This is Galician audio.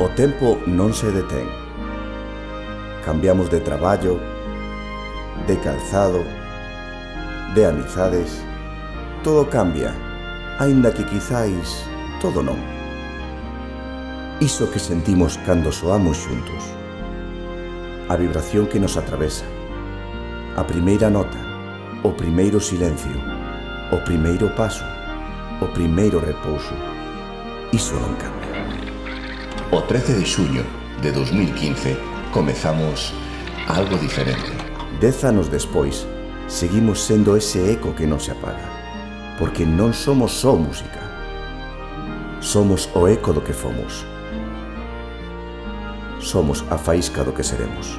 O tempo non se detén. Cambiamos de traballo, de calzado, de amizades. Todo cambia, aínda que quizáis todo non. Iso que sentimos cando soamos xuntos. A vibración que nos atravesa. A primeira nota, o primeiro silencio, o primeiro paso, o primeiro repouso. Iso non cambia. O 13 de xuño de 2015 comezamos algo diferente. 10 anos despois, seguimos sendo ese eco que non se apaga. Porque non somos só música. Somos o eco do que fomos. Somos a faísca do que seremos.